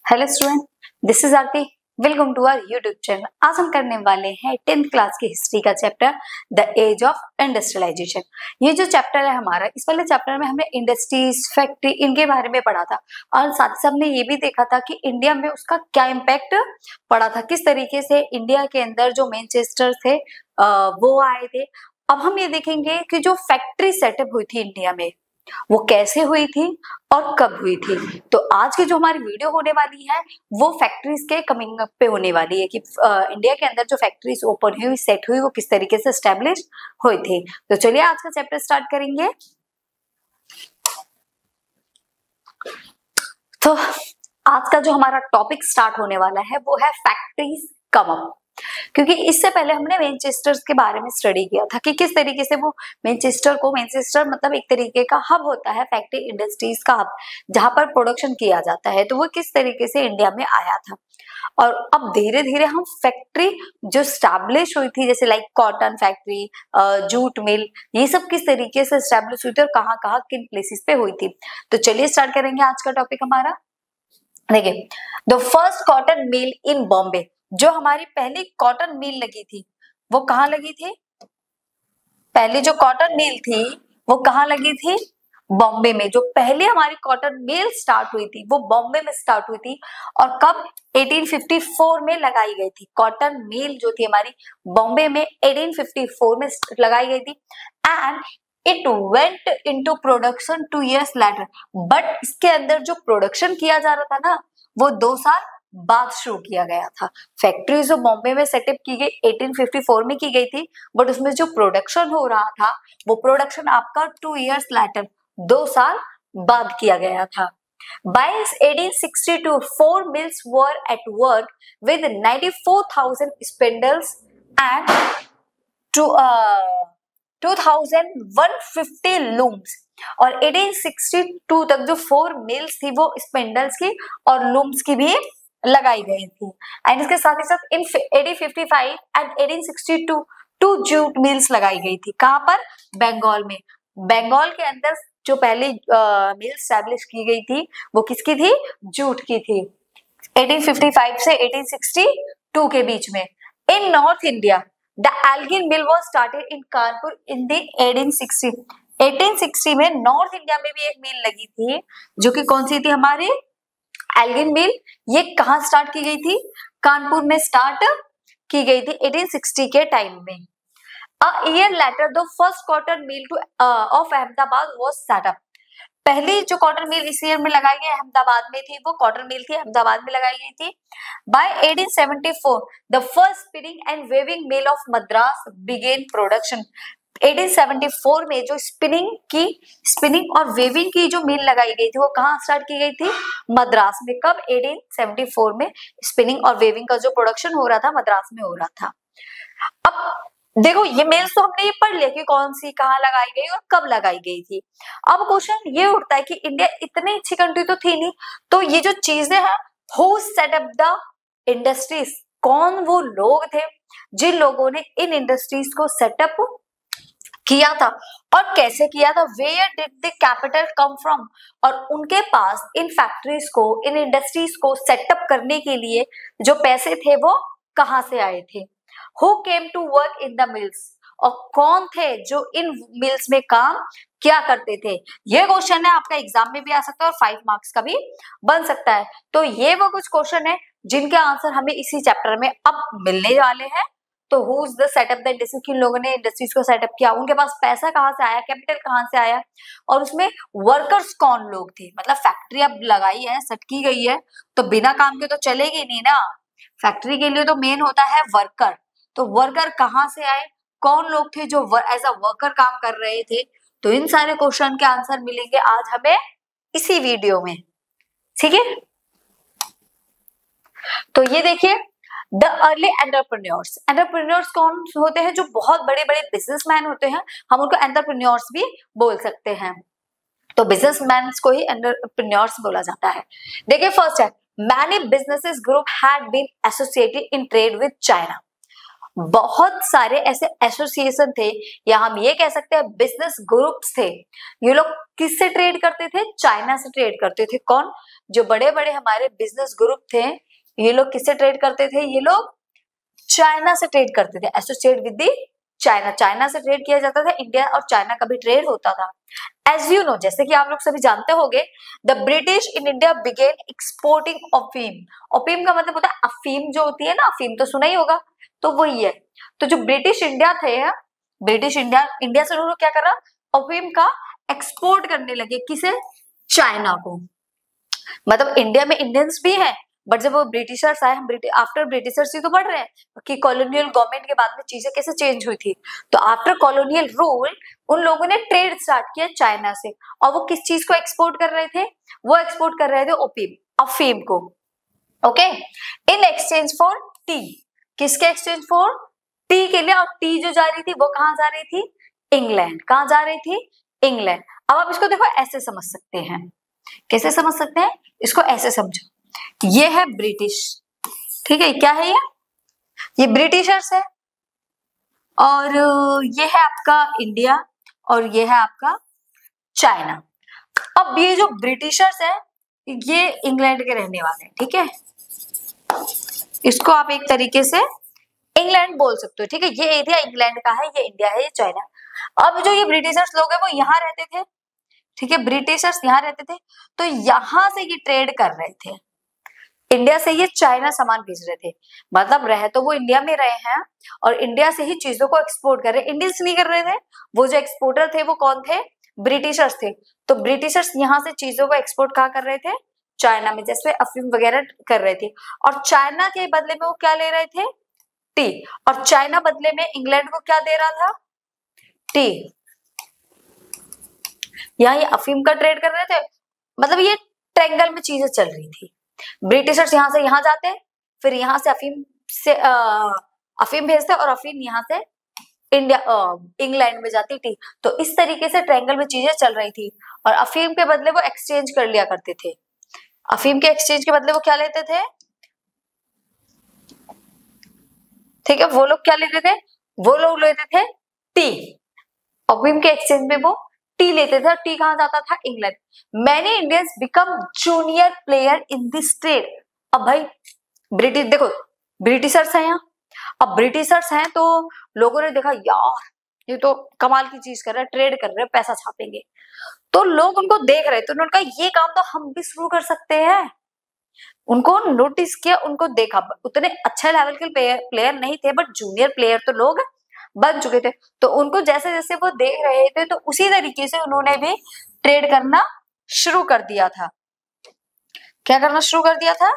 Hello student, this is Aarti. Welcome to our YouTube channel. आज हम करने वाले हैं 10th क्लास की हिस्ट्री का chapter the age of industrialisation. ये जो चैप्टर है हमारा, इस वाले चैप्टर में हमने इंडस्ट्रीज, फैक्ट्री, इनके बारे में पढ़ा था और साथ ही हमने ये भी देखा था कि इंडिया में उसका क्या इम्पैक्ट पड़ा था, किस तरीके से इंडिया के अंदर जो मैनचेस्टर थे वो आए थे। अब हम ये देखेंगे कि जो फैक्ट्री सेटअप हुई थी इंडिया में वो कैसे हुई थी और कब हुई थी। तो आज की जो हमारी वीडियो होने वाली है वो फैक्ट्रीज के कमिंग अप पे होने वाली है कि इंडिया के अंदर जो फैक्ट्रीज ओपन हुई, सेट हुई, वो किस तरीके से एस्टेब्लिश हुई थी। तो चलिए आज का चैप्टर स्टार्ट करेंगे। तो आज का जो हमारा टॉपिक स्टार्ट होने वाला है वो है फैक्ट्रीज कम अप, क्योंकि इससे पहले हमने मैनचेस्टर के बारे में स्टडी किया था कि किस तरीके से वो मैनचेस्टर मतलब एक तरीके का हब होता है, फैक्ट्री इंडस्ट्रीज का हब, जहां पर प्रोडक्शन किया जाता है। तो वो किस तरीके से इंडिया में आया था। और अब धीरे धीरे हम फैक्ट्री जो स्टैब्लिश हुई थी, जैसे like cotton factory, jute mill, ये सब किस तरीके से स्टैब्लिश हुई थी और कहाँ कहाँ किन प्लेसेस पे हुई थी। तो चलिए स्टार्ट करेंगे आज का टॉपिक हमारा। देखिए, द फर्स्ट कॉटन मिल इन बॉम्बे, जो हमारी पहली कॉटन मिल लगी थी वो कहाँ लगी थी? पहली जो कॉटन मिल थी वो कहाँ लगी थी? बॉम्बे में। जो पहले हमारी कॉटन मिल स्टार्ट हुई थी वो बॉम्बे में स्टार्ट हुई थी। और कब? 1854 में लगाई गई थी। कॉटन मिल जो थी हमारी बॉम्बे में 1854 में लगाई गई थी and it went into production 2 years later। But इसके अंदर जो प्रोडक्शन किया जा रहा था ना वो 2 साल बाद शुरू किया गया था। फैक्ट्री जो बॉम्बे में सेटअप की गई 1854 में की गई थी, बट उसमें जो प्रोडक्शन हो रहा था वो प्रोडक्शन आपका 2 years later, 2 साल बाद किया गया था। By 1862, 4 mills were at work with 94,000 spindles and 2150 looms। और 1862 तक जो 4 मिल्स थी वो स्पिंडल्स की और लूम्स की भी लगाई गई थी। एंड इसके साथ ही साथ इन 1855 एंड 1862 2 जूट मिल्स लगाई गई थी। कहां पर? बंगाल में। बंगाल के अंदर जो पहली मिल स्टैब्लिश की गई थी वो किसकी थी? जूट की थी। 1855 से 1862 के बीच में। In North India the Elgin mill was started in Kanpur in the 1860। 1860 में नॉर्थ इंडिया में भी एक मिल लगी थी जो कि कौन सी थी? हमारी एल्गिन मिल। ये कहाँ स्टार्ट की गई थी? कानपुर में स्टार्ट की गई थी 1860 के टाइम में। A year later, the first cotton mill of Ahmedabad was set up। पहली जो कॉटन मिल इस ईयर में लगाई गई अहमदाबाद में थी वो कॉटन मिल थी, अहमदाबाद में लगाई गई थी। By 1874 the first spinning and weaving mill of Madras began production. 1874 में जो स्पिनिंग और वेविंग की जो मिल लगाई गई थी वो कहाँ स्टार्ट की गई थी? मद्रास में। कब? 1874 में स्पिनिंग और वेविंग का जो प्रोडक्शन हो रहा था मद्रास में हो रहा था। अब देखो, ये मिल्स तो हमने ये पढ़ लिया कि कौन सी कहाँ लगाई गई और कब लगाई गई थी। अब क्वेश्चन ये उठता है कि इंडिया इतनी अच्छी कंट्री तो थी नहीं, तो ये जो चीजें हैं, who set up the industries, कौन वो लोग थे जिन लोगों ने इन इंडस्ट्रीज को सेटअप किया था और कैसे किया था? Where did the capital come from, और उनके पास इन फैक्ट्रीज को, इन इंडस्ट्रीज को सेटअप करने के लिए जो पैसे थे वो कहाँ से आए थे? Who came to work in the mills, और कौन थे जो इन मिल्स में काम क्या करते थे? ये क्वेश्चन है, आपका एग्जाम में भी आ सकता है और 5 मार्क्स का भी बन सकता है। तो ये वो कुछ क्वेश्चन है जिनके आंसर हमें इसी चैप्टर में अब मिलने वाले हैं। तो who is the setup the industry, किन लोगों ने इंडस्ट्रीज को सेटअप किया, उनके पास पैसा कहाँ से आया, कैपिटल कहाँ से आया, और उसमें वर्कर्स कौन लोग थे। मतलब फैक्ट्री अब लगाई है, सेट की गई है, तो बिना काम के तो चलेगी नहीं ना। फैक्ट्री के लिए तो मेन होता है वर्कर। तो वर्कर कहाँ से आए, कौन लोग थे जो एज अ वर्कर काम कर रहे थे। तो इन सारे क्वेश्चन के आंसर मिलेंगे आज हमें इसी वीडियो में, ठीक है। तो ये देखिए, द अर्ली एंटरप्रेन्योर्स। एंटरप्रेन्योर्स कौन होते हैं? जो बहुत बड़े बड़े बिजनेसमैन होते हैं, हम उनको एंटरप्रेन्योर्स भी बोल सकते हैं। तो बिजनेसमैन को ही एंटरप्रेन्योर्स बोला जाता है। देखिए, फर्स्ट है, many businesses group had been associated in trade with China. बहुत सारे ऐसे एसोसिएशन थे, या हम ये कह सकते हैं बिजनेस ग्रुप्स थे। ये लोग किससे ट्रेड करते थे? चाइना से ट्रेड करते थे। कौन? जो बड़े बड़े हमारे बिजनेस ग्रुप थे, ये लोग किससे ट्रेड करते थे? ये लोग चाइना से ट्रेड करते थे, associate with the China. China से ट्रेड किया जाता था, इंडिया और चाइना का भी ट्रेड होता था। एज यू नो, जैसे कि आप लोग सभी जानते होंगे, the British in India began exporting opium. Opium का मतलब होता है अफीम, जो होती है ना, अफीम तो सुना ही होगा, तो वही है। तो जो ब्रिटिश इंडिया थे, ब्रिटिश इंडिया से उन्होंने क्या करा? ओपियम का एक्सपोर्ट करने लगे। किसे? चाइना को। मतलब इंडिया में इंडियंस भी हैं, बट जब वो ब्रिटिशर्स आए, हम आफ्टर ब्रिटिशर्स ही तो बढ़ रहे हैं कि कॉलोनियल गवर्नमेंट के बाद में चीजें कैसे चेंज हुई थी। तो आफ्टर कॉलोनियल रूल उन लोगों ने ट्रेड स्टार्ट किया चाइना से, और वो किस चीज को एक्सपोर्ट कर रहे थे? वो एक्सपोर्ट कर रहे थे ओपियम, अफीम को। Okay, in exchange for T. किसके एक्सचेंज? फॉर टी के लिए। और टी जो जा रही थी वो कहाँ जा रही थी? इंग्लैंड। कहाँ जा रही थी? इंग्लैंड। अब आप इसको देखो ऐसे समझ सकते हैं। कैसे समझ सकते हैं इसको? ऐसे समझो, ये है ब्रिटिश, ठीक है, क्या है ये ब्रिटिशर्स है, और ये है आपका इंडिया, और ये है आपका चाइना। अब ये जो ब्रिटिशर्स है ये इंग्लैंड के रहने वाले हैं, ठीक है, इसको आप एक तरीके से इंग्लैंड बोल सकते हो, ठीक है। ये एरिया इंग्लैंड का है, ये इंडिया है, ये चाइना। अब जो ये ब्रिटिशर्स लोग हैं वो यहाँ रहते थे, ठीक है, ब्रिटिशर्स यहाँ रहते थे, तो यहाँ से ये ट्रेड कर रहे थे, इंडिया से ये चाइना सामान भेज रहे थे। मतलब रहे तो वो इंडिया में रहे हैं, और इंडिया से ही चीजों को एक्सपोर्ट कर रहे हैं, इंडियंस नहीं कर रहे थे। वो जो एक्सपोर्टर थे वो कौन थे? ब्रिटिशर्स थे। तो ब्रिटिशर्स यहाँ से चीजों को एक्सपोर्ट कहाँ कर रहे थे? चाइना में, जैसे अफीम वगैरह कर रहे थे। और चाइना के बदले में वो क्या ले रहे थे? टी। और चाइना बदले में इंग्लैंड को क्या दे रहा था? टी। यहाँ ये अफीम का ट्रेड कर रहे थे, मतलब ये ट्रायंगल में चीजें चल रही थी। ब्रिटिशर्स यहाँ से यहाँ जाते, फिर यहाँ से अफीम भेजते, और अफीम यहाँ से इंग्लैंड में जाती थी। तो इस तरीके से ट्रायंगल में चीजें चल रही थी, और अफीम के बदले वो एक्सचेंज कर लिया करते थे। अफीम के एक्सचेंज के बदले वो क्या लेते थे? ठीक है, वो लोग क्या लेते थे? वो लोग लेते थे टी। अफीम के एक्सचेंज में वो टी लेते थे, और टी कहाँ जाता था? England. Many Indians become junior player in this trade. अब भाई ब्रिटिश, देखो ब्रिटिशर्स हैं यहाँ, अब ब्रिटिशर्स हैं तो लोगों ने देखा यार ये तो कमाल की चीज कर रहे हैं, ट्रेड कर रहे हैं, पैसा छापेंगे। तो लोग उनको देख रहे थे, उन्होंने कहा ये काम तो हम भी शुरू कर सकते हैं। उनको नोटिस किया, उनको देखा, उतने अच्छे लेवल के प्लेयर नहीं थे, बट जूनियर प्लेयर तो लोग बन चुके थे। तो उनको जैसे जैसे वो देख रहे थे, तो उसी तरीके से उन्होंने भी ट्रेड करना शुरू कर दिया था। क्या करना शुरू कर दिया था?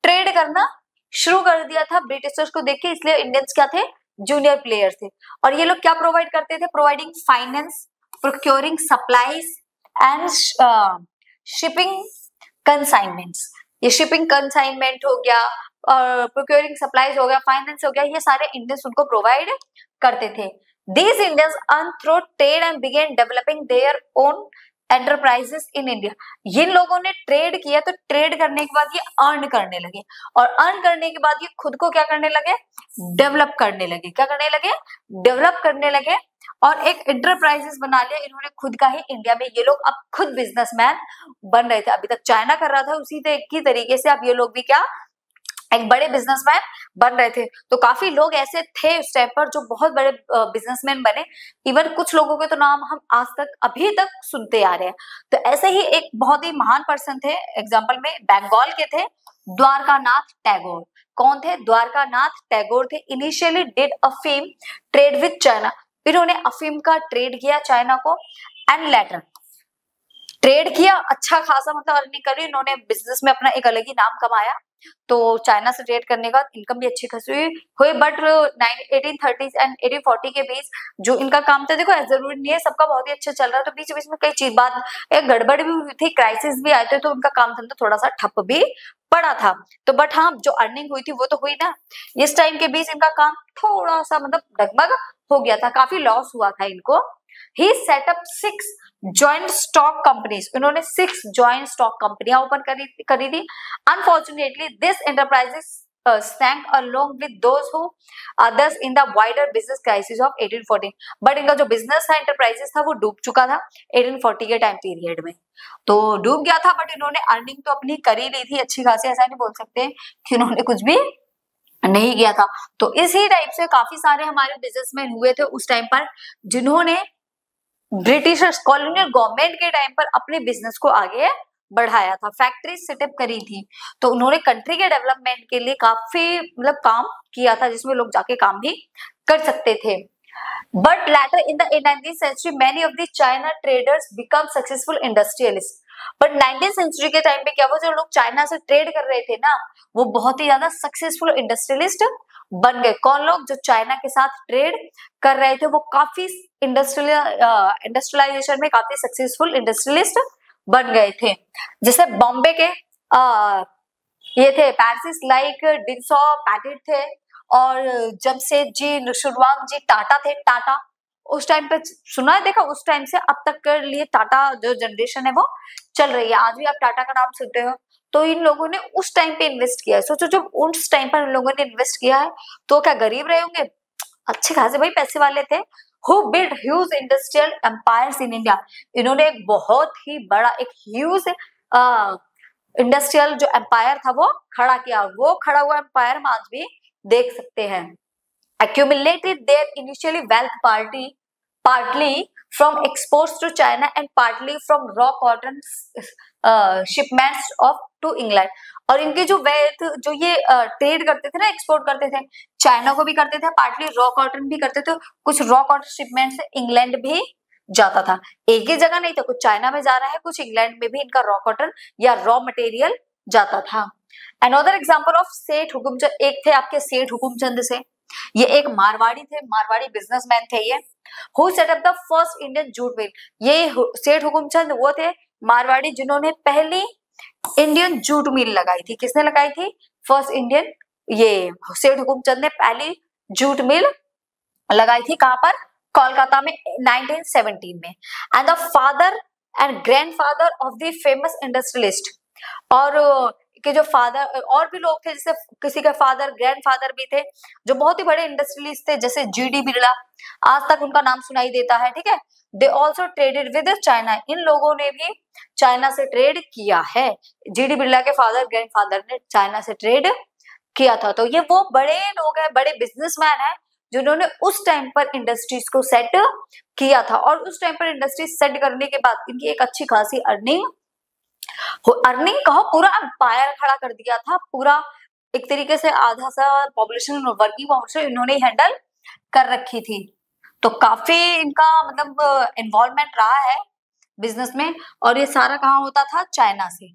ट्रेड करना शुरू कर दिया था ब्रिटिशर्स को देख के। इसलिए इंडियंस क्या थे? जूनियर प्लेयर थे। और ये लोग क्या प्रोवाइड करते थे? Providing finance, procuring supplies and shipping consignments. ये शिपिंग कंसाइनमेंट हो गया, और प्रोक्योरिंग सप्लाईज हो गया, फाइनेंस हो गया, ये सारे इंडियंस उनको प्रोवाइड करते थे। These Indians earned through trade and began developing their own enterprises in India. जिन लोगों ने ट्रेड किया, तो ट्रेड करने के बाद ये अर्न करने लगे, और अर्न करने के बाद ये खुद को क्या करने लगे? डेवलप करने लगे। क्या करने लगे? डेवलप करने लगे, और एक एंटरप्राइजेस बना लिया इन्होंने खुद का ही इंडिया में। ये लोग अब खुद बिजनेसमैन बन रहे थे। अभी तक चाइना कर रहा था, उसी की तरीके से अब ये लोग भी क्या? एक बड़े बिजनेसमैन बन रहे थे। तो काफी लोग ऐसे थे उस टाइम पर जो बहुत बड़े बिजनेसमैन बने। इवन कुछ लोगों के तो नाम हम आज तक अभी तक सुनते आ रहे हैं। तो ऐसे ही एक बहुत ही महान पर्सन थे, एग्जांपल में बंगाल के थे द्वारकानाथ टैगोर। कौन थे? द्वारकानाथ टैगोर थे। इनिशियली डिड अफीम ट्रेड विद चाइना। इन्होंने अफीम का ट्रेड किया चाइना को, एंड लेटर ट्रेड किया अच्छा खासा, मतलब अर्निंग करी इन्होंने, बिजनेस में अपना एक अलग ही नाम कमाया। तो चाइना से ट्रेड करने का इनकम भी अच्छी खासी हुई। बट 1830 एंड 1840 के बीच जो इनका काम था, देखो जरूरी नहीं है सबका बहुत ही अच्छा चल रहा है, तो बीच बीच में कई चीज बात एक गड़बड़ भी हुई थी, क्राइसिस भी आए थे, तो उनका काम धंधा थोड़ा सा ठप भी पड़ा था। तो बट हाँ, जो अर्निंग हुई थी वो तो हुई ना। इस टाइम के बीच इनका काम थोड़ा सा मतलब डगमग हो गया था, काफी लॉस हुआ था इनको। He set up 6 joint stock companies. इन्होंने 6 जॉइंट स्टॉक कंपनियां ओपन करी थी। Unfortunately this enterprises sank along with those who others in the wider business crisis of 1840. But इनका जो बिजनेस था, एंटरप्राइजेस था, वो डूब चुका था 1840 के टाइम पीरियड में। तो डूब गया था, बट इन्होंने अर्निंग तो अपनी कर ही ली थी अच्छी खासी, ऐसा नहीं बोल सकते कि उन्होंने कुछ भी नहीं किया था। तो इसी टाइप से काफी सारे हमारे बिजनेसमैन हुए थे उस टाइम पर, जिन्होंने ब्रिटिशर्स कॉलोनियल गवर्नमेंट के टाइम पर अपने बिजनेस को आगे बढ़ाया था, फैक्ट्री सेटअप करी थी। तो उन्होंने कंट्री के डेवलपमेंट के लिए काफी मतलब काम किया था, जिसमें लोग जाके काम भी कर सकते थे। But later in the 19th century many of the China traders become successful industrialists. But 19th century के टाइम पे क्या हुआ, जो लोग चाइना से ट्रेड कर रहे थे ना, वो बहुत ही ज्यादा सक्सेसफुल इंडस्ट्रियलिस्ट बन गए। कौन लोग? जो चाइना के साथ ट्रेड कर रहे थे, वो काफी इंडस्ट्रियलाइजेशन में काफी सक्सेसफुल इंडस्ट्रियलिस्ट बन गए थे। जैसे बॉम्बे के ये थे पैरिस लाइक डिसॉ पैटेट थे, और जमशेदजी शुरवांग टाटा थे। टाटा उस टाइम पे सुना है, देखा, उस टाइम से अब तक के लिए टाटा जो जनरेशन है वो चल रही है। आज भी आप टाटा का नाम सुनते हो, तो इन लोगों ने उस टाइम पे इन्वेस्ट किया है। सोचो जब उस टाइम पर इन लोगों ने इन्वेस्ट किया है, तो क्या गरीब रहे होंगे? अच्छे खासे भाई पैसे वाले थे। Who build huge industrial empires in India. इन्होंने एक बहुत ही बड़ा, एक ह्यूज इंडस्ट्रियल जो एम्पायर था वो खड़ा किया। वो खड़ा हुआ एम्पायर हम आज भी देख सकते हैं। Accumulated their initially wealth partly from exports to China and partly from raw cotton shipments to England. और इनके जो वेल्थ, जो ये ट्रेड करते थे ना, एक्सपोर्ट करते थे, चाइना को भी करते थे, पार्टली रॉ कॉटन भी करते थे, कुछ रॉ कॉटन शिपमेंट से इंग्लैंड भी जाता था। एक ही जगह नहीं था, कुछ चाइना में जा रहा है, कुछ इंग्लैंड में भी इनका रॉ कॉटन या रॉ मटेरियल जाता था। अनदर एग्जांपल ऑफ सेठ हुकुमचंद, एक थे आपके सेठ हुकुमचंद से, ये एक मारवाड़ी थे, मारवाड़ी बिजनेसमैन थे ये। Who set up the first Indian jute mill. ये सेठ हुकुमचंद वो थे मारवाड़ी जिन्होंने पहली इंडियन जूट मिल लगाई थी। किसने लगाई थी? फर्स्ट इंडियन, ये सेठ हुकुमचंद ने पहली जूट मिल लगाई थी। कहां पर? कोलकाता में 1917 में। And the father and grandfather of the famous industrialist, और के जो फादर और भी लोग थे, जैसे किसी के फादर ग्रैंडफादर भी थे जो बहुत ही बड़े इंडस्ट्रियलिस्ट थे, जैसे जीडी बिरला, आज तक उनका नाम सुनाई देता है, ठीक है। They also traded with China. इन लोगों ने भी चाइना से ट्रेड किया है। जीडी बिरला के फादर ग्रैंडफादर ने चाइना से ट्रेड किया था। तो ये वो बड़े लोग हैं, बड़े बिजनेसमैन हैं, जिन्होंने उस टाइम पर इंडस्ट्रीज को सेट किया था। और उस टाइम पर इंडस्ट्रीज सेट करने के बाद इनकी एक अच्छी खासी अर्निंग कहो, पूरा एम्पायर खड़ा कर दिया था। पूरा एक तरीके से आधा सा पॉपुलेशन, वर्किंग पॉपुलेशन इन्होंने हैंडल कर रखी थी। तो काफी इनका मतलब इन्वॉल्वमेंट रहा है बिजनेस में। और ये सारा कहाँ होता था? चाइना से।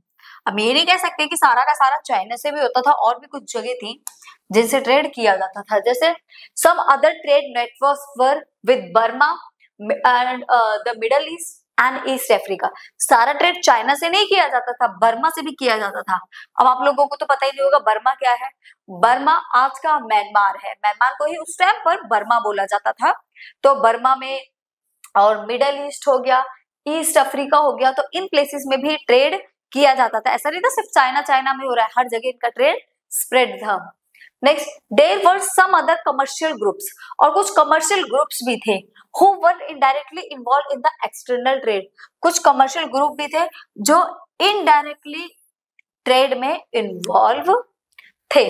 अब ये नहीं कह सकते कि सारा का सारा चाइना से भी होता था, और भी कुछ जगह थी जिनसे ट्रेड किया जाता था। जैसे some other trade networks were with Burma and the Middle East and East Africa. सारा ट्रेड चाइना से नहीं किया जाता था, बर्मा से भी किया जाता था। अब आप लोगों को तो पता ही नहीं होगा बर्मा क्या है। बर्मा आज का म्यांमार है। म्यांमार को ही उस टाइम पर बर्मा बोला जाता था। तो बर्मा में, और मिडल ईस्ट हो गया, ईस्ट अफ्रीका हो गया, तो इन प्लेसेस में भी ट्रेड किया जाता था। ऐसा नहीं था सिर्फ चाइना में हो रहा है, हर जगह इनका ट्रेड स्प्रेड था। Next, there were some other commercial groups, और कुछ कमर्शियल ग्रुप्स भी थे who were indirectly involved in the external trade. कुछ कमर्शियल ग्रुप भी थे जो इनडायरेक्टली ट्रेड में इन्वॉल्व थे।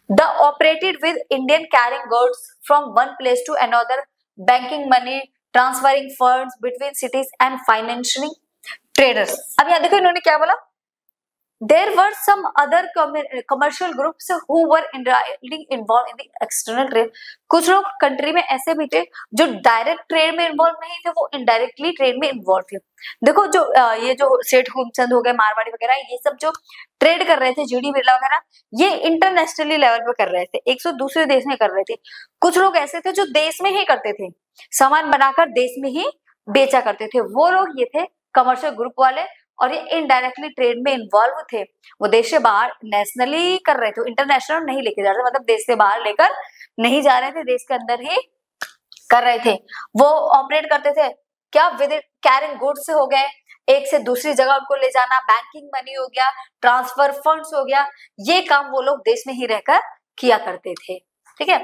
The operated with Indian carrying goods from one place to another, banking money, transferring funds between cities and financing traders. अब यहाँ देखो इन्होंने क्या बोला? There were some other commercial groups who were indirectly involved in the external trade. कुछ लोग country में ऐसे भी थे जो डायरेक्ट ट्रेड में इन्वॉल्व नहीं थे, वो इनडायरेक्टली ट्रेड में इन्वॉल्व थे। देखो जो ये जो सेठ हुकुमचंद हो गए, मारवाड़ी वगैरह, ये सब जो ट्रेड कर रहे थे, जीडी बिरला वगैरह, ये इंटरनेशनली लेवल पे कर रहे थे, एक सौ दूसरे देश में कर रहे थे। कुछ लोग ऐसे थे जो देश में ही करते थे, सामान बनाकर देश में ही बेचा करते थे, वो लोग ये थे कमर्शियल ग्रुप वाले। और ये इनडायरेक्टली ट्रेड में इन्वॉल्व थे, वो देश से बाहर नेशनली कर रहे थे, इंटरनेशनल नहीं लेके जा रहे थे, मतलब देश से बाहर लेकर नहीं जा रहे थे, देश के अंदर ही कर रहे थे। वो ऑपरेट करते थे क्या? विद कैरिंग गुड्स हो गए, एक से दूसरी जगह उनको ले जाना, बैंकिंग मनी हो गया, ट्रांसफर फंड्स हो गया, ये काम वो लोग देश में ही रहकर किया करते थे। ठीक है,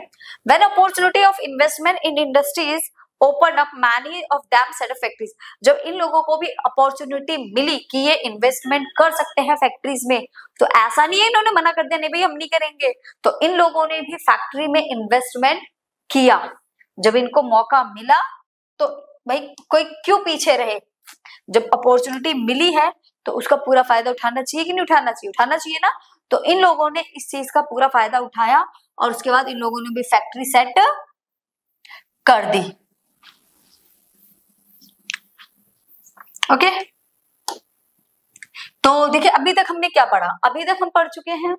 when opportunity of investment in industries open up many of them set of factories, जब इन लोगों को भी अपॉर्चुनिटी मिली कि ये इन्वेस्टमेंट कर सकते हैं फैक्ट्रीज में, तो ऐसा नहीं है इन्होंने मना कर दिया नहीं भाई हम नहीं करेंगे, तो इन लोगों ने भी फैक्ट्री में इन्वेस्टमेंट किया। जब इनको मौका मिला तो भाई कोई क्यों पीछे रहे, जब अपॉर्चुनिटी मिली है तो उसका पूरा फायदा उठाना चाहिए कि नहीं उठाना चाहिए, उठाना चाहिए ना। तो इन लोगों ने इस चीज का पूरा फायदा उठाया और उसके बाद इन लोगों ने भी फैक्ट्री सेट कर दी। ओके, तो देखिए अभी तक हमने क्या पढ़ा, अभी तक हम पढ़ चुके हैं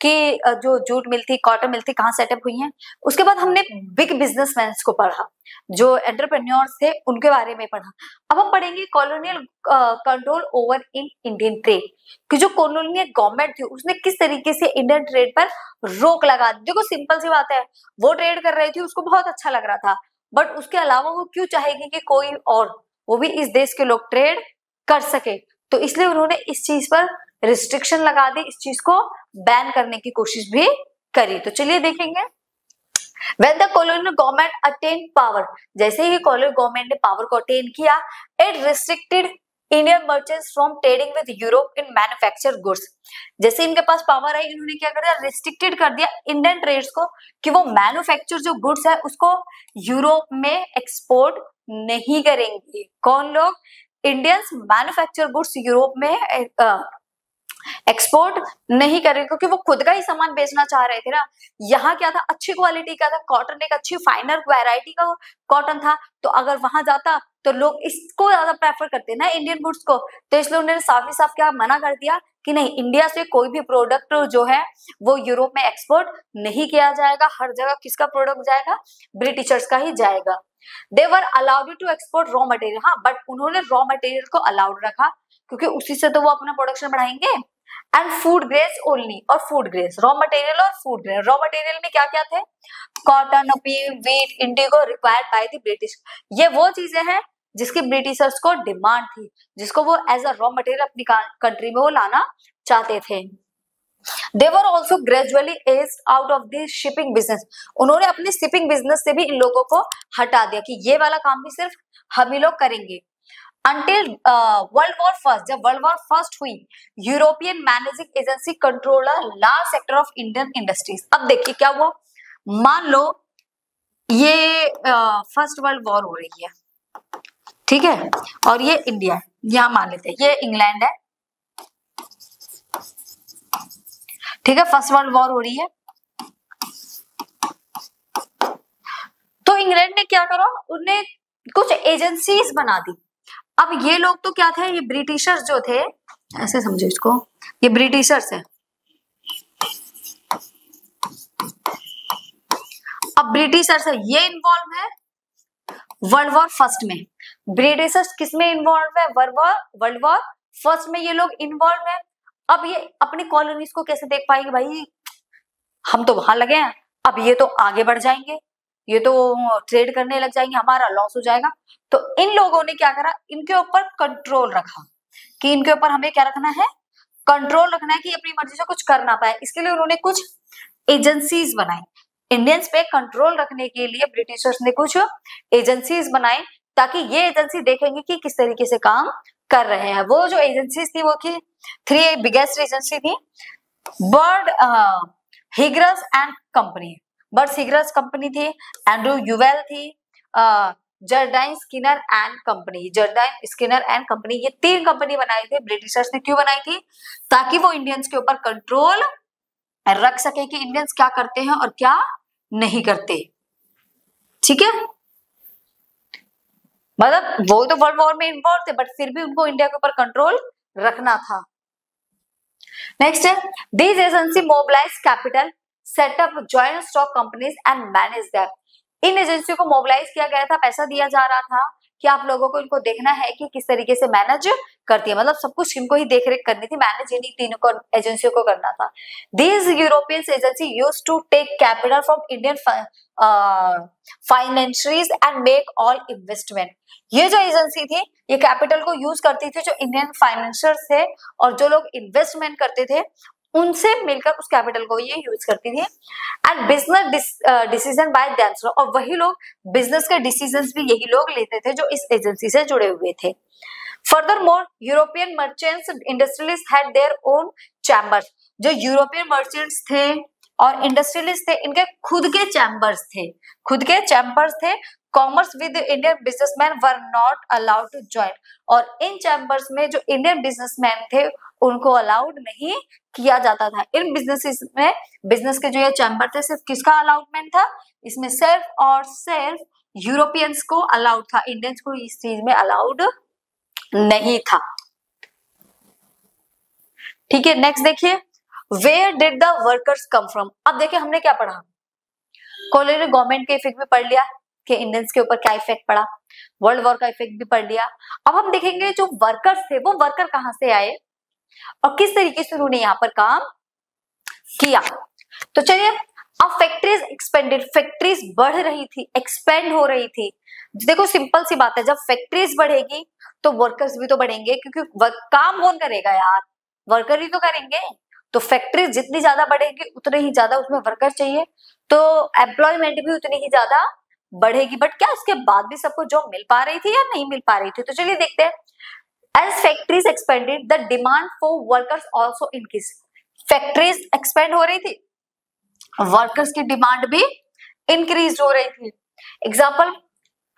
कि जो जूट मिल थी, कॉटन मिल थी कहाँ सेटअप हुई हैं। उसके बाद हमने बिग बिजनेसमैन को पढ़ा, जो एंटरप्रेन्योर्स थे उनके बारे में पढ़ा। अब हम पढ़ेंगे colonial control over in Indian trade, कि जो कॉलोनियल गवर्नमेंट थी उसने किस तरीके से इंडियन ट्रेड पर रोक लगा दी। देखो सिंपल सी बात है, वो ट्रेड कर रही थी उसको बहुत अच्छा लग रहा था, बट उसके अलावा वो क्यों चाहेगी कि कोई और वो भी इस देश के लोग ट्रेड कर सके, तो इसलिए उन्होंने इस चीज पर रिस्ट्रिक्शन लगा दी, इस चीज को बैन करने की कोशिश भी करी। तो चलिए देखेंगे, When the colonial government attained power, जैसे ही colonial government ने पावर को अटेन किया, it restricted Indian merchants from trading with Europe in manufactured goods. जैसे इनके पास पावर आई, इन्होंने क्या कर दिया, रिस्ट्रिक्टेड कर दिया इंडियन ट्रेड्स को कि वो मैन्युफैक्चर जो गुड्स है उसको यूरोप में एक्सपोर्ट नहीं करेंगे। कौन लोग? इंडियंस मैन्युफैक्चर गुड्स यूरोप में एक्सपोर्ट नहीं करेंगे, क्योंकि वो खुद का ही सामान बेचना चाह रहे थे ना। यहाँ क्या था, अच्छी क्वालिटी का था कॉटन, एक अच्छी फाइनर वैरायटी का कॉटन था, तो अगर वहां जाता तो लोग इसको ज्यादा प्रेफर करते ना इंडियन गुड्स को, तो इसलिए उन्होंने साफ ही साफ क्या मना कर दिया कि नहीं, इंडिया से कोई भी प्रोडक्ट जो है वो यूरोप में एक्सपोर्ट नहीं किया जाएगा। हर जगह किसका प्रोडक्ट जाएगा? ब्रिटिशर्स का ही जाएगा। They were allowed to export raw material, हाँ बट उन्होंने रॉ मटेरियल को अलाउड रखा क्योंकि उसी से तो वो अपना प्रोडक्शन बढ़ाएंगे। एंड फूड ग्रेड्स ओनली, और फूड ग्रेड्स, रॉ मटेरियल और फूड ग्रेड। रॉ मटेरियल में क्या क्या थे? Cotton, opium, wheat, indigo required by the British. ये वो चीजें हैं जिसकी ब्रिटिशर्स को डिमांड थी, जिसको वो एज अ रॉ मटेरियल अपनी कंट्री में वो लाना चाहते थे। They were also gradually aged out of the shipping business. उन्होंने अपने शिपिंग बिजनेस से भी इन लोगों को हटा दिया कि ये वाला काम भी सिर्फ हम ही लोग करेंगे। Until वर्ल्ड वॉर फर्स्ट, जब वर्ल्ड वॉर फर्स्ट हुई, European managing agency control large sector of Indian industries. अब देखिए क्या हुआ, मान लो ये फर्स्ट वर्ल्ड वॉर हो रही है, ठीक है, और ये इंडिया है, यहां मान लेते हैं ये इंग्लैंड है, ठीक है, फर्स्ट वर्ल्ड वॉर हो रही है। तो इंग्लैंड ने क्या करा, उन्हें कुछ एजेंसीज बना दी। अब ये लोग तो क्या थे, ये ब्रिटिशर्स जो थे, ऐसे समझो इसको, ये ब्रिटिशर्स है। अब ब्रिटिशर्स है, ये इन्वॉल्व है वर्ल्ड वॉर फर्स्ट में। ब्रिटिशर्स किस में इन्वॉल्व है? वर्ल्ड वॉर फर्स्ट में ये लोग इन्वॉल्व है। अब ये अपनी कॉलोनीज को कैसे देख पाएंगे, भाई हम तो वहां लगे हैं, अब ये तो आगे बढ़ जाएंगे, ये तो ट्रेड करने लग जाएंगे, हमारा लॉस हो जाएगा। तो इन लोगों ने क्या करा, इनके ऊपर कंट्रोल रखा कि इनके ऊपर हमें क्या रखना है, कंट्रोल रखना है कि अपनी मर्जी से कुछ कर ना पाए। इसके लिए उन्होंने कुछ एजेंसीज बनाई। इंडियंस पे कंट्रोल रखने के लिए ब्रिटिशर्स ने कुछ एजेंसीज बनाई, ताकि ये एजेंसी देखेंगे कि किस तरीके से काम कर रहे हैं। वो जो एजेंसीज थी वो की 3 बिगेस्ट एजेंसी थी, Bird Heilgers and company, Bird Heilgers company थी, एंड्रू यूवेल थी, Jardine Skinner and company, Jardine Skinner and company. ये 3 कंपनी बनाई थी ब्रिटिशर्स ने। क्यों बनाई थी? ताकि वो इंडियंस के ऊपर कंट्रोल रख सके कि इंडियंस क्या करते हैं और क्या नहीं करते। ठीक है, मतलब वो तो वर्ल्ड वॉर में इन्वॉल्व थे, बट फिर भी उनको इंडिया के ऊपर कंट्रोल रखना था। नेक्स्ट है, this agency mobilise capital, set up joint stock companies and manage that. इन एजेंसी को मोबिलाइज किया गया था, पैसा दिया जा रहा था कि आप लोगों को इनको देखना है कि किस तरीके से मैनेज करती है, मतलब सब कुछ इनको ही देख रेख करनी थी, मैनेज इन्हीं तीनों को एजेंसियों को करना था। This European agency used to take capital from Indian financiers and make all investment. ये जो एजेंसी थी ये कैपिटल को यूज करती थी जो इंडियन फाइनेंशियर्स थे, और जो लोग इन्वेस्टमेंट करते थे उनसे मिलकर उस कैपिटल को ये यूज करती थी। And business decision by themselves, और वही लोग बिजनेस के डिसीजंस भी यही लोग लेते थे जो इस एजेंसी से जुड़े हुए थे। Furthermore European merchants industrialist had their own chambers, जो यूरोपियन मर्चेंट्स थे और इंडस्ट्रियलिस्ट थे, इनके खुद के चैम्बर्स थे, खुद के चैम्बर्स थे। Commerce with Indian businessman were not allowed to join, और इन चैम्बर्स में जो इंडियन बिजनेसमैन थे उनको अलाउड नहीं किया जाता था। इन बिजनेसेस में, बिजनेस के जो ये चैम्बर थे, सिर्फ किसका अलाउडमेंट था, इसमें सिर्फ और सिर्फ यूरोपियंस को अलाउड था, इंडियंस को इस चीज में अलाउड नहीं था। ठीक है, नेक्स्ट देखिए, where did the workers come from. अब देखिए हमने क्या पढ़ा, कॉलोनियल गवर्नमेंट के इफेक्ट भी पढ़ लिया कि इंडियंस के ऊपर क्या इफेक्ट पड़ा, वर्ल्ड वॉर का इफेक्ट भी पढ़ लिया। अब हम देखेंगे जो वर्कर्स थे वो वर्कर कहां से आए और किस तरीके से उन्होंने यहाँ पर काम किया। तो चलिए, अब फैक्ट्रीज एक्सपेंडेड, फैक्ट्रीज बढ़ रही थी, एक्सपेंड हो रही थी। देखो सिंपल सी बात है, जब फैक्ट्रीज बढ़ेगी तो वर्कर्स भी तो बढ़ेंगे, क्योंकि काम कौन करेगा यार, वर्कर ही तो करेंगे। तो फैक्ट्रीज जितनी ज्यादा बढ़ेगी उतने ही ज्यादा उसमें वर्कर चाहिए, तो एम्प्लॉयमेंट भी उतनी ही ज्यादा बढ़ेगी। बट क्या उसके बाद भी सबको जॉब मिल पा रही थी या नहीं मिल पा रही थी? तो चलिए देखते हैं। As factories expanded, the demand for workers also increased. Factories expand हो रही थी, वर्कर्स की डिमांड भी इंक्रीज हो रही थी। एग्जाम्पल,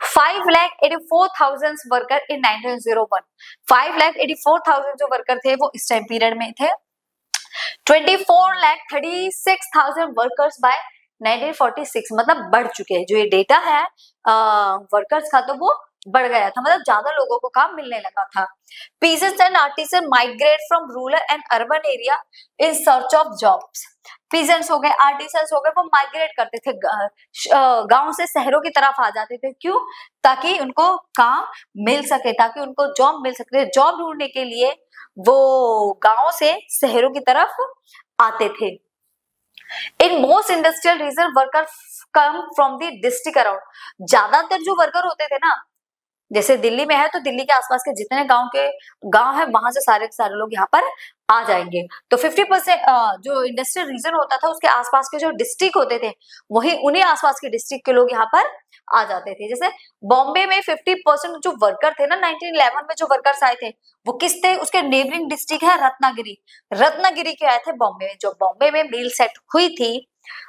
5,84,000 वर्कर इन 1901, 5,84,000 जो वर्कर थे वो इस टाइम पीरियड में थे। 24,36,000 वर्कर्स बाय 1946, मतलब बढ़ चुके हैं। जो ये डेटा है वर्कर्स का, तो वो बढ़ गया था, मतलब ज्यादा लोगों को काम मिलने लगा था। Peasants and artisan migrate from rural and urban area in search of jobs. Peasants हो गए, आर्टिसंस हो गए, वो माइग्रेट करते थे, गांव से शहरों की तरफ आ जाते थे। क्यों? ताकि उनको काम मिल सके, ताकि उनको जॉब मिल सके। जॉब ढूंढने के लिए वो गांव से शहरों की तरफ आते थे। In most industrial region worker come from the district around. ज्यादातर जो वर्कर होते थे ना, जैसे दिल्ली में है तो दिल्ली के आसपास के जितने गांव है वहां से सारे के सारे लोग यहाँ पर आ जाएंगे। तो 50% जो इंडस्ट्रियल रीजन होता था उसके आसपास के जो डिस्ट्रिक्ट होते थे, वही उन्हीं आसपास के डिस्ट्रिक्ट के लोग यहाँ पर आ जाते थे। जैसे बॉम्बे में 50% जो वर्कर थे ना, 1911 में जो वर्कर्स आए थे वो किस थे, उसके नेबरिंग डिस्ट्रिक्ट है रत्नागिरी, रत्नागिरी के आए थे बॉम्बे में। जो बॉम्बे में मिल सेट हुई थी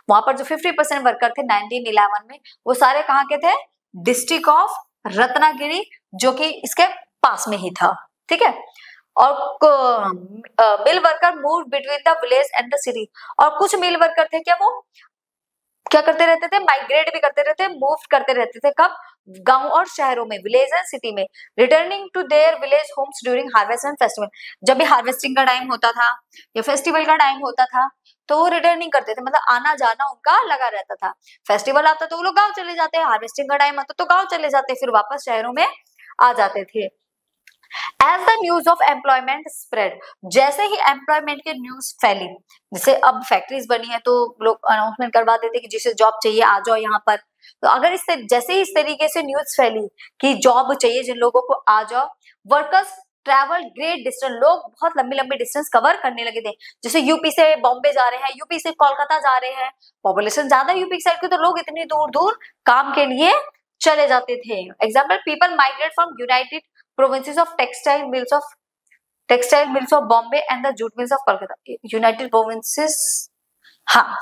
वहां पर जो 50% वर्कर थे 1911 में, वो सारे कहाँ के थे, डिस्ट्रिक्ट ऑफ रत्नागिरी, जो कि इसके पास में ही था। ठीक है, और mill worker move between the village and the city. और कुछ मिल वर्कर थे क्या, वो क्या करते रहते थे, माइग्रेट भी करते रहते, मूव करते रहते थे। कब? गांव और शहरों में, विलेज एंड सिटी में। Returning to their village homes during harvest and festival. जब भी हार्वेस्टिंग का टाइम होता था या फेस्टिवल का टाइम होता था तो वो रिटर्निंग करते थे, मतलब आना जाना उनका लगा रहता था। फेस्टिवल आता तो वो लोग गाँव चले जाते, हार्वेस्टिंग का टाइम आता तो गाँव चले जाते, फिर वापस शहरों में आ जाते थे। As the news of employment spread, जैसे ही एम्प्लॉयमेंट के न्यूज फैली, जैसे अब फैक्ट्रीज बनी है तो लोग अनाउंसमेंट करवा देते कि जिसे जॉब चाहिए आ जाओ यहाँ पर। तो अगर जैसे ही इस तरीके से न्यूज फैली कि जॉब चाहिए जिन लोगों को, आ जाओ। वर्कर्स ट्रैवल ग्रेट डिस्टेंस, लोग बहुत लंबी लंबी डिस्टेंस कवर करने लगे थे। जैसे यूपी से बॉम्बे जा रहे हैं, यूपी से कोलकाता जा रहे हैं, पॉपुलेशन ज्यादा यूपी साइड की, तो लोग इतनी दूर दूर काम के लिए चले जाते थे। Example, people migrate from United provinces of textile mills of Bombay and the jute mills of Kolkata. United provinces, हाँ,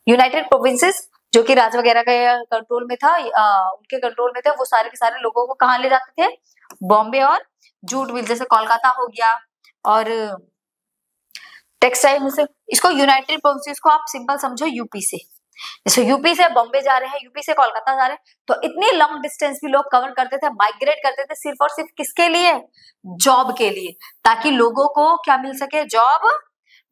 यूनाइटेड प्रोविंसेस जो कि राज वगैरह के कंट्रोल में था, उनके कंट्रोल में थे, वो सारे के सारे लोगों को कहाँ ले जाते थे, बॉम्बे और जूट मिल, जैसे कोलकाता हो गया और टेक्सटाइल मिल से। इसको यूनाइटेड प्रोविंसेस को आप सिंपल समझो यूपी से, जैसे यूपी से बॉम्बे जा रहे हैं, यूपी से कोलकाता जा रहे हैं, तो इतनी लंब डिस्टेंस भी लोग कवर करते थे, माइग्रेट करते थे, सिर्फ और सिर्फ किसके लिए, जॉब के लिए, ताकि लोगों को क्या मिल सके, जॉब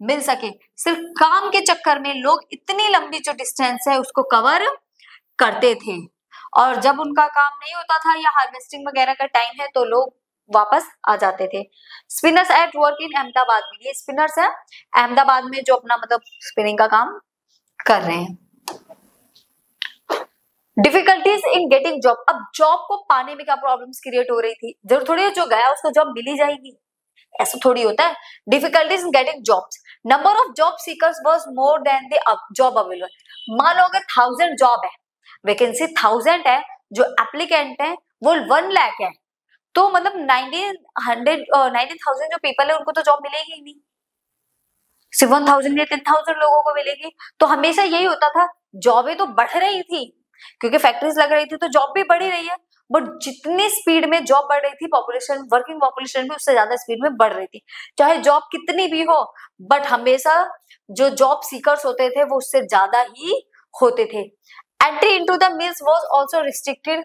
मिल सके। सिर्फ काम के चक्कर में लोग इतनी लंबी जो डिस्टेंस है उसको कवर करते थे। और जब उनका काम नहीं होता था या हार्वेस्टिंग वगैरह का टाइम है तो लोग वापस आ जाते थे। Spinners at work in Ahmedabad में, ये स्पिनर्स है अहमदाबाद में जो अपना मतलब स्पिनिंग का काम कर रहे हैं। डिफिकल्टीज इन गेटिंग जॉब, अब जॉब को पाने में क्या प्रॉब्लम्स क्रिएट हो रही थी, जरूर थोड़ी जो गया उसको जॉब मिली जाएगी, ऐसा थोड़ी होता है। Difficulties in getting jobs, number of job seekers was more than the job available. मान लो अगर 1000 जॉब है, वैकेंसी 1000 है, जो एप्लीकेंट है वो 1 लाख है, तो मतलब 19,000 जो पीपल है उनको तो जॉब मिलेगी ही नहीं, सिर्फ 1000 या 10,000 लोगों को मिलेगी। तो हमेशा यही होता था, जॉबें तो बढ़ रही थी क्योंकि फैक्ट्रीज लग रही थी, तो जॉब भी बढ़ ही रही है, बट जितनी स्पीड में जॉब बढ़ रही थी, पॉपुलेशन, वर्किंग पॉपुलेशन भी उससे ज्यादा स्पीड में बढ़ रही थी। चाहे जॉब कितनी भी हो, बट हमेशा जो जॉब सीकर्स होते थे वो उससे ज्यादा ही होते थे। Entry into the mills was also restricted,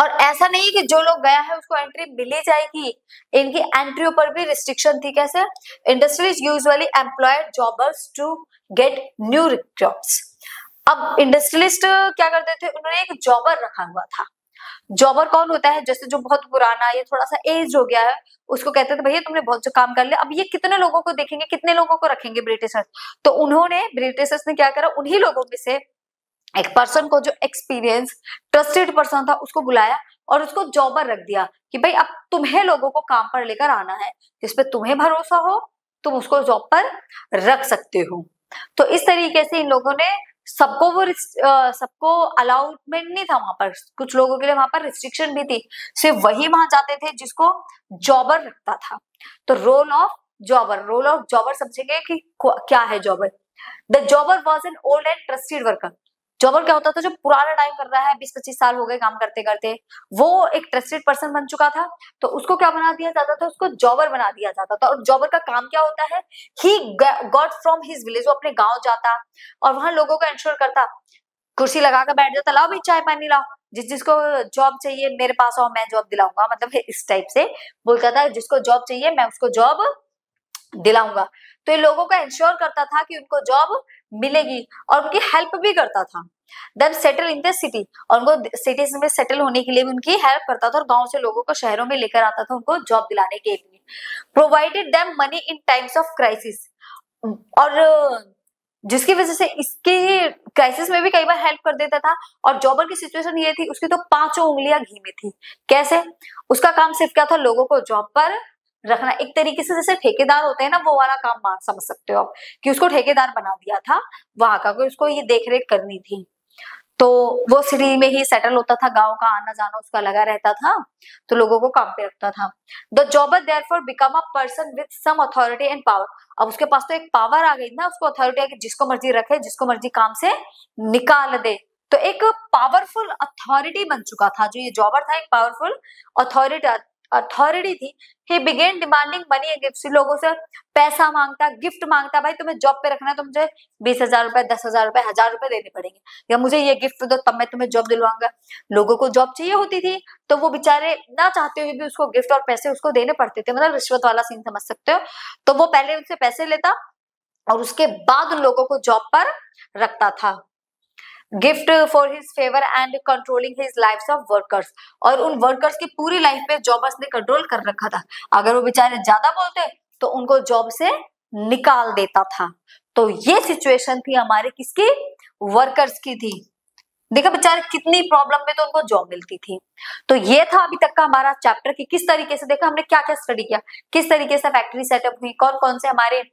और ऐसा नहीं कि जो लोग गया है उसको एंट्री मिल ही जाएगी, इनकी एंट्री पर भी रिस्ट्रिक्शन थी। कैसे? Industries usually employed jobbers to get new recruits. अब इंडस्ट्रियलिस्ट क्या करते थे, उन्होंने एक जॉबर रखा हुआ था। जॉबर कौन होता है? जैसे जो बहुत पुराना या थोड़ा सा एज हो गया है, उसको कहते थे भैया तुमने बहुत जो काम कर लिया, अब ये कितने लोगों को देखेंगे, कितने लोगों को रखेंगे ब्रिटिशर्स। तो उन्होंने, ब्रिटिशर्स ने क्या करा, उन्हीं लोगों में से एक पर्सन को, जो एक्सपीरियंस ट्रस्टेड पर्सन था, उसको बुलाया और उसको जॉबर रख दिया कि भाई अब तुम्हें लोगों को काम पर लेकर आना है, जिसपे तुम्हें भरोसा हो तुम उसको जॉब पर रख सकते हो। तो इस तरीके से इन लोगों ने सबको सबको अलाउमेंट नहीं था वहां पर, कुछ लोगों के लिए वहां पर रिस्ट्रिक्शन भी थी, सिर्फ वही वहां जाते थे जिसको जॉबर रखता था। तो रोल ऑफ जॉबर समझेंगे कि क्या है जॉबर। The जॉबर was an old and trusted worker. जॉबर क्या होता था? जो पुराना टाइम कर रहा है, 20-25 साल हो गए काम करते करते, वो एक ट्रस्टेड पर्सन बन चुका था, तो उसको क्या बना दिया जाता था? उसको जॉबर बना दिया जाता था। और जॉबर का काम क्या होता है? He got from his village, वो अपने गांव जाता और वहां लोगों को इंश्योर करता, कुर्सी लगाकर बैठ जाता, लाओ भाई चाय पानी लाओ, जिसको जॉब चाहिए मेरे पास आओ, मैं जॉब दिलाऊंगा, मतलब इस टाइप से बोलता था, जिसको जॉब चाहिए मैं उसको जॉब दिलाऊंगा। तो ये लोगों का इंश्योर करता था कि उनको जॉब मिलेगी और उनकी हेल्प भी करता था। Then settle in the city, और उनको सिटीज में सेटल होने के लिए भी उनकी हेल्प करता था और गांव से लोगों को शहरों में लेकर आता था उनको जॉब दिलाने के लिए। Provided them money in times of crisis, और जिसकी वजह से इसके क्राइसिस में भी कई बार हेल्प कर देता था। और जॉबर की सिचुएशन ये थी, उसकी तो 5 उंगलियां घी में थी। कैसे? उसका काम सिर्फ क्या था? लोगों को जॉब पर रखना। एक तरीके से जैसे ठेकेदार होते हैं ना, वो वाला काम मान समझ सकते हो आप, कि उसको ठेकेदार बना दिया था वहां का, कोई उसको ये देखरेख करनी थी। तो वो सिटी में ही सेटल होता था, गांव का आना जाना उसका लगा रहता था, तो लोगों को काम पे रखता था। The jobber therefore become a person with some authority and power. अब उसके पास तो एक पावर आ गई ना, उसको अथॉरिटी है कि जिसको मर्जी रखे, जिसको मर्जी काम से निकाल दे। तो एक पावरफुल अथॉरिटी बन चुका था जो ये जॉबर था, एक पावरफुल अथॉरिटी थी। ही begin demanding money and gifts, लोगों से पैसा मांगता, गिफ्ट मांगता, भाई तुम्हें जॉब पे रखना है तो मुझे 20,000 रुपए, 10,000 रुपए, 1000 रुपए देने पड़ेंगे, या मुझे ये गिफ्ट दो तब मैं तुम्हें जॉब दिलवाऊंगा। लोगों को जॉब चाहिए होती थी तो वो बेचारे ना चाहते हुए भी उसको गिफ्ट और पैसे उसको देने पड़ते थे, मतलब रिश्वत वाला सीन समझ सकते हो। तो वो पहले उनसे पैसे लेता और उसके बाद उन लोगों को जॉब पर रखता था। Gift for his favour and controlling his lifes of workers, और उन वर्कर्स की पूरी लाइफ पे जॉबर्स ने कंट्रोल कर रखा था। अगर वो बेचारे ज्यादा बोलते तो उनको जॉब से निकाल देता था। तो ये सिचुएशन थी हमारे किसकी? वर्कर्स की थी। देखा बेचारे कितनी प्रॉब्लम में तो उनको जॉब मिलती थी। तो ये था अभी तक का हमारा चैप्टर कि किस तरीके से, देखा हमने क्या क्या स्टडी किया, किस तरीके से फैक्ट्री सेटअप हुई, कौन कौन से हमारे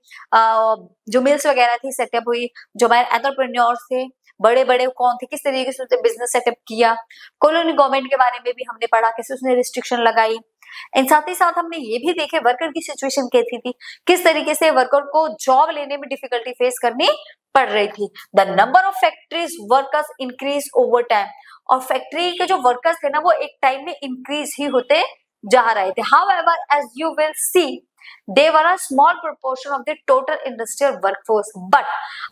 जो मिल्स वगैरह थी सेटअप हुई, जो हमारे एंटरप्रेन्योर्स थे बड़े बड़े कौन थे, किस तरीके से उसने बिजनेस सेटअप किया। कॉलोनी गवर्नमेंट के बारे में भी हमने पढ़ा, कैसे उसने रिस्ट्रिक्शन लगाई। एंड साथ ही साथ हमने ये भी देखे वर्कर की सिचुएशन कैसी थी, किस तरीके से वर्कर को जॉब लेने में डिफिकल्टी फेस करनी पड़ रही थी। The number of factories workers increase over time, और फैक्ट्री के जो वर्कर्स थे ना वो एक टाइम में इंक्रीज ही होते जा रहे थे। However, as you will see, they were a small proportion of the total industrial workforce. But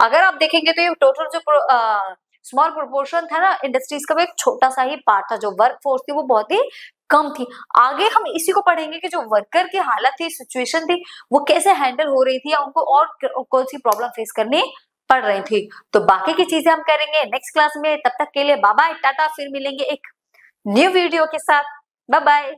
अगर आप देखेंगे तो ये टोटल जो स्मॉल प्रोपोर्शन था ना इंडस्ट्रीज का, वो एक छोटा सा ही पार्ट था, जो वर्क फोर्स थी वो बहुत ही कम थी। आगे हम इसी को पढ़ेंगे कि जो वर्कर की हालत थी, सिचुएशन थी, वो कैसे हैंडल हो रही थी या उनको और कौन सी प्रॉब्लम फेस करनी पड़ रही थी। तो बाकी की चीजें हम करेंगे नेक्स्ट क्लास में। तब तक के लिए बाय बाय, टाटा, फिर मिलेंगे एक न्यू वीडियो के साथ। Bye bye.